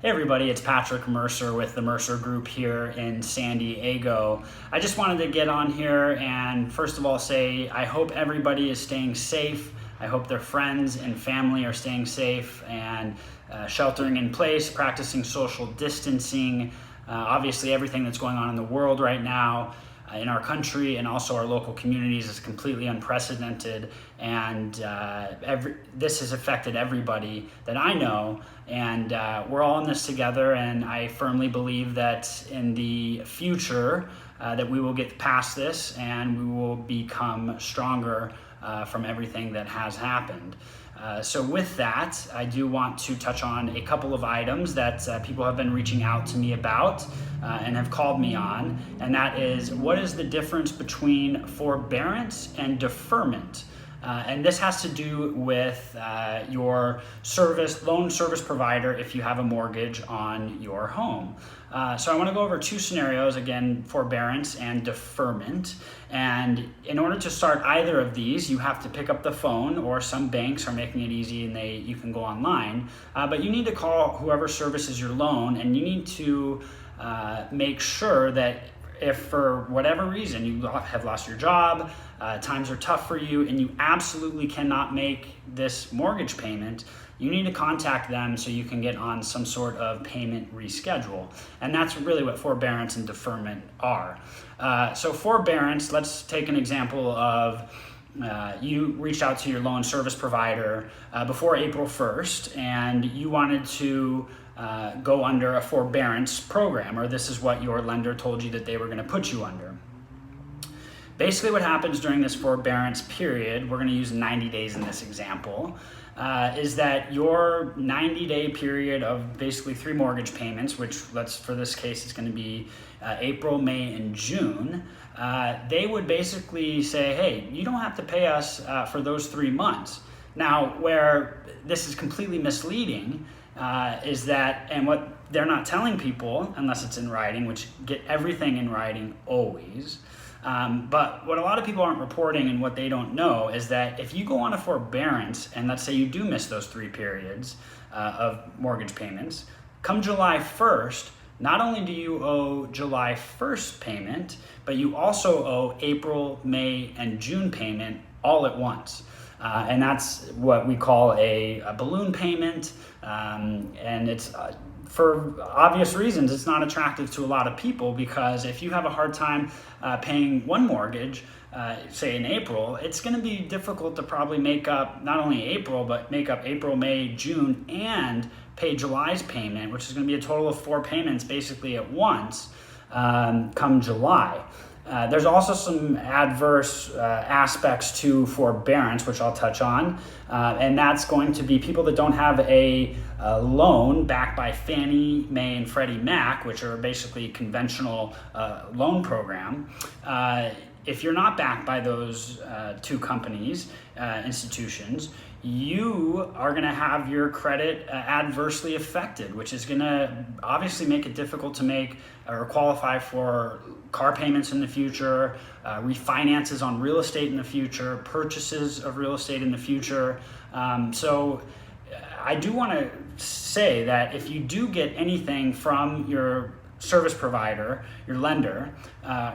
Hey everybody, it's Patrick Mercer with the Mercer Group here in San Diego. I just wanted to get on here and first of all say I hope everybody is staying safe. I hope their friends and family are staying safe and sheltering in place, practicing social distancing. Obviously everything that's going on in the world right now in our country and also our local communities is completely unprecedented, and this has affected everybody that I know, and we're all in this together, and I firmly believe that in the future that we will get past this and we will become stronger from everything that has happened. So with that, I do want to touch on a couple of items that people have been reaching out to me about and have called me on, and that is, what is the difference between forbearance and deferment? And this has to do with your loan service provider if you have a mortgage on your home. So I want to go over two scenarios, again, forbearance and deferment. And in order to start either of these, you have to pick up the phone, or some banks are making it easy and you can go online. But you need to call whoever services your loan, and you need to make sure that if for whatever reason you have lost your job, times are tough for you, and you absolutely cannot make this mortgage payment, you need to contact them so you can get on some sort of payment reschedule. And that's really what forbearance and deferment are. So forbearance, let's take an example of you reached out to your loan service provider before April 1st, and you wanted to go under a forbearance program, or this is what your lender told you that they were going to put you under. Basically what happens during this forbearance period, we're going to use 90 days in this example, is that your 90-day period of basically 3 mortgage payments, which for this case it's going to be April, May, and June, they would basically say, hey, you don't have to pay us for those 3 months. Now, where this is completely misleading is that, and what they're not telling people, unless it's in writing, which get everything in writing always, but what a lot of people aren't reporting and what they don't know is that if you go on a forbearance, and let's say you do miss those 3 periods of mortgage payments, come July 1st, not only do you owe July 1st payment, but you also owe April, May, and June payment all at once. And that's what we call a balloon payment, and it's for obvious reasons, it's not attractive to a lot of people, because if you have a hard time paying one mortgage, say in April, it's going to be difficult to probably make up not only April, but make up April, May, June, and pay July's payment, which is going to be a total of 4 payments basically at once come July. There's also some adverse aspects to forbearance, which I'll touch on, and that's going to be people that don't have a loan backed by Fannie Mae and Freddie Mac, which are basically conventional loan program. If you're not backed by those 2 companies, institutions, you are going to have your credit adversely affected, which is going to obviously make it difficult to make or qualify for car payments in the future, refinances on real estate in the future, purchases of real estate in the future. So I do want to say that if you do get anything from your service provider, your lender,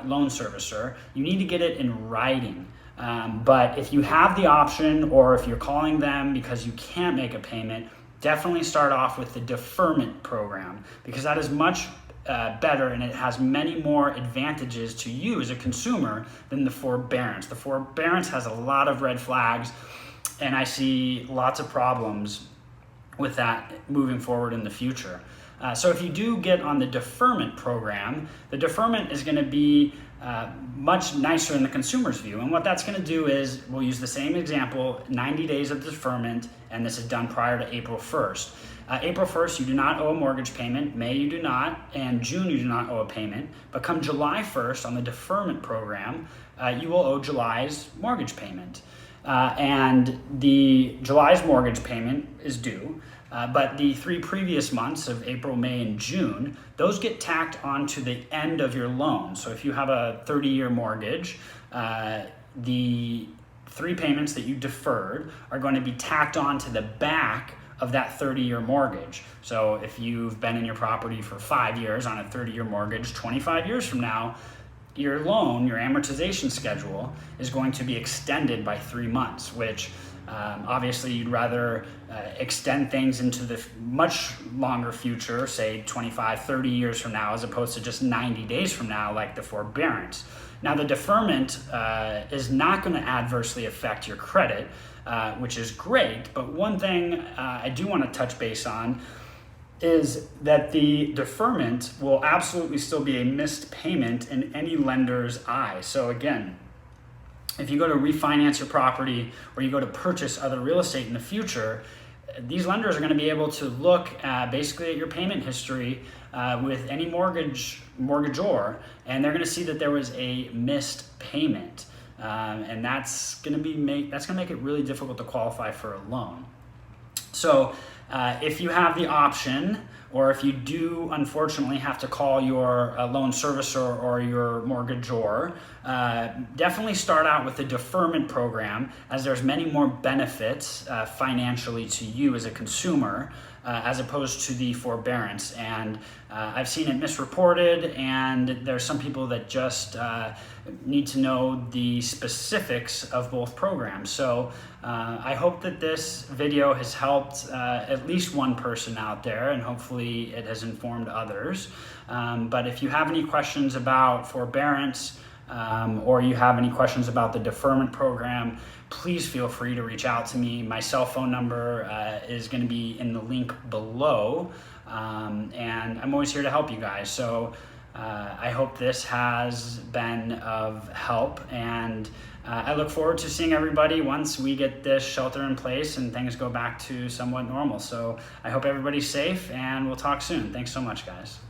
loan servicer, you need to get it in writing. But if you have the option, or if you're calling them because you can't make a payment, definitely start off with the deferment program, because that is much better, and it has many more advantages to you as a consumer than the forbearance. The forbearance has a lot of red flags, and I see lots of problems with that moving forward in the future. So if you do get on the deferment program, the deferment is going to be much nicer in the consumer's view. And what that's going to do is, we'll use the same example, 90 days of deferment, and this is done prior to April 1st. April 1st, you do not owe a mortgage payment. May, you do not. And June, you do not owe a payment. But come July 1st on the deferment program, you will owe July's mortgage payment. And the July's mortgage payment is due. But the 3 previous months of April, May, and June, those get tacked onto the end of your loan. So if you have a 30-year mortgage, the 3 payments that you deferred are going to be tacked on to the back of that 30-year mortgage. So if you've been in your property for 5 years on a 30-year mortgage, 25 years from now, your loan, your amortization schedule is going to be extended by 3 months, which obviously you'd rather extend things into the much longer future, say 25, 30 years from now, as opposed to just 90 days from now, like the forbearance. Now, the deferment is not going to adversely affect your credit, which is great, but one thing I do want to touch base on is that the deferment will absolutely still be a missed payment in any lender's eye. So again, if you go to refinance your property or you go to purchase other real estate in the future, these lenders are going to be able to look basically at your payment history with any mortgagor, and they're going to see that there was a missed payment, and that's going to make it really difficult to qualify for a loan. So if you have the option, or if you do unfortunately have to call your loan servicer or your mortgagor, definitely start out with the deferment program, as there's many more benefits financially to you as a consumer as opposed to the forbearance. And I've seen it misreported, and there's some people that just need to know the specifics of both programs. So I hope that this video has helped at least one person out there, and hopefully it has informed others. But if you have any questions about forbearance, or you have any questions about the deferment program, please feel free to reach out to me. My cell phone number is going to be in the link below, and I'm always here to help you guys. So I hope this has been of help, and I look forward to seeing everybody once we get this shelter in place and things go back to somewhat normal. So I hope everybody's safe, and we'll talk soon. Thanks so much, guys.